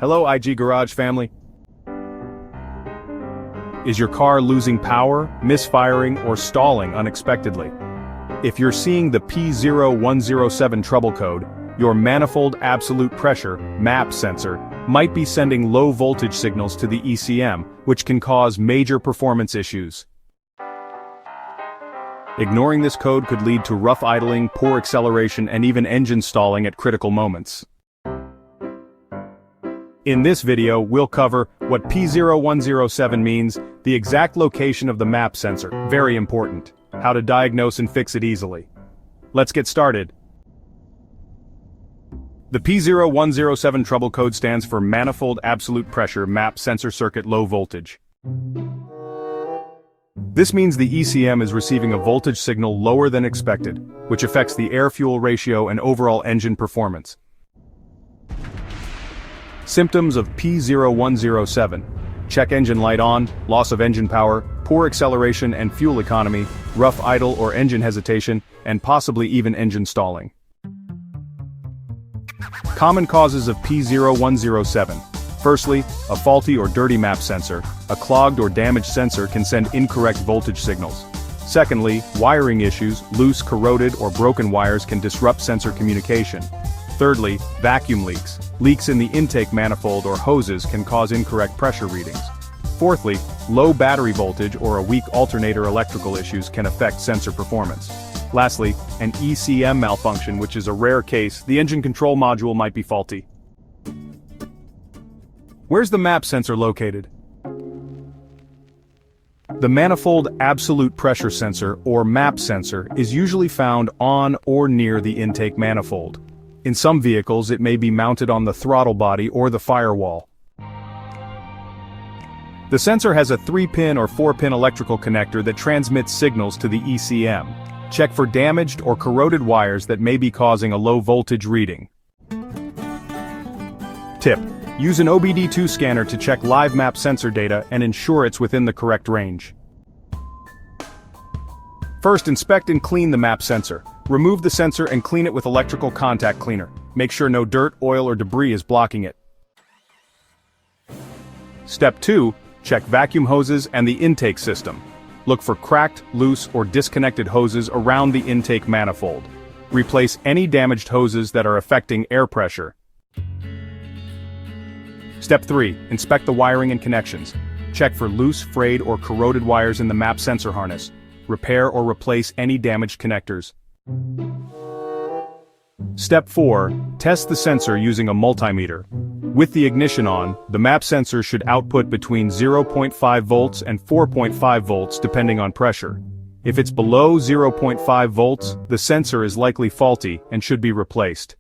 Hello IG Garage family. Is your car losing power, misfiring, or stalling unexpectedly? If you're seeing the P0107 trouble code, your manifold absolute pressure (MAP) sensor might be sending low voltage signals to the ECM, which can cause major performance issues. Ignoring this code could lead to rough idling, poor acceleration, and even engine stalling at critical moments. In this video, we'll cover what P0107 means, the exact location of the MAP sensor, very important, how to diagnose and fix it easily. Let's get started. The P0107 trouble code stands for Manifold Absolute Pressure MAP Sensor Circuit Low Voltage. This means the ECM is receiving a voltage signal lower than expected, which affects the air-fuel ratio and overall engine performance. Symptoms of P0107: check engine light on, loss of engine power, poor acceleration and fuel economy, rough idle or engine hesitation, and possibly even engine stalling. Common causes of P0107. Firstly, a faulty or dirty MAP sensor. A clogged or damaged sensor can send incorrect voltage signals. Secondly, wiring issues. Loose, corroded, or broken wires can disrupt sensor communication. Thirdly, vacuum leaks. Leaks in the intake manifold or hoses can cause incorrect pressure readings. Fourthly, low battery voltage or a weak alternator electrical issues can affect sensor performance. Lastly, an ECM malfunction, which is a rare case. The engine control module might be faulty. Where's the MAP sensor located? The Manifold Absolute Pressure Sensor, or MAP sensor, is usually found on or near the intake manifold. In some vehicles, it may be mounted on the throttle body or the firewall. The sensor has a 3-pin or 4-pin electrical connector that transmits signals to the ECM. Check for damaged or corroded wires that may be causing a low voltage reading. Tip: use an OBD-II scanner to check live MAP sensor data and ensure it's within the correct range. First, inspect and clean the MAP sensor. Remove the sensor and clean it with electrical contact cleaner. Make sure no dirt, oil, or debris is blocking it. Step 2. Check vacuum hoses and the intake system. Look for cracked, loose, or disconnected hoses around the intake manifold. Replace any damaged hoses that are affecting air pressure. Step 3. Inspect the wiring and connections. Check for loose, frayed, or corroded wires in the MAP sensor harness. Repair or replace any damaged connectors. Step 4. Test the sensor using a multimeter. With the ignition on, the MAP sensor should output between 0.5 volts and 4.5 volts depending on pressure. If it's below 0.5 volts, the sensor is likely faulty and should be replaced.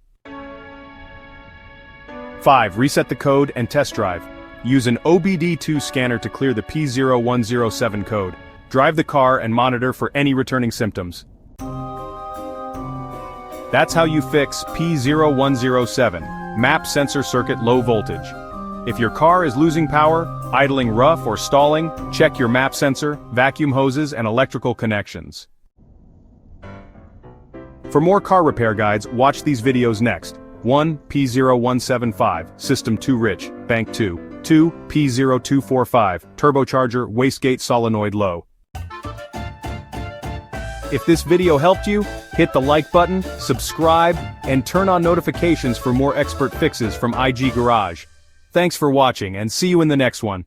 5. Reset the code and test drive. Use an OBD-II scanner to clear the P0107 code. Drive the car and monitor for any returning symptoms. That's how you fix P0107, MAP sensor circuit low voltage. If your car is losing power, idling rough or stalling, check your MAP sensor, vacuum hoses, and electrical connections. For more car repair guides, watch these videos next. 1. P0175, System 2 Rich, Bank 2. 2. P0245, Turbocharger, Wastegate Solenoid Low. If this video helped you, hit the like button, subscribe, and turn on notifications for more expert fixes from IG Garage. Thanks for watching and see you in the next one.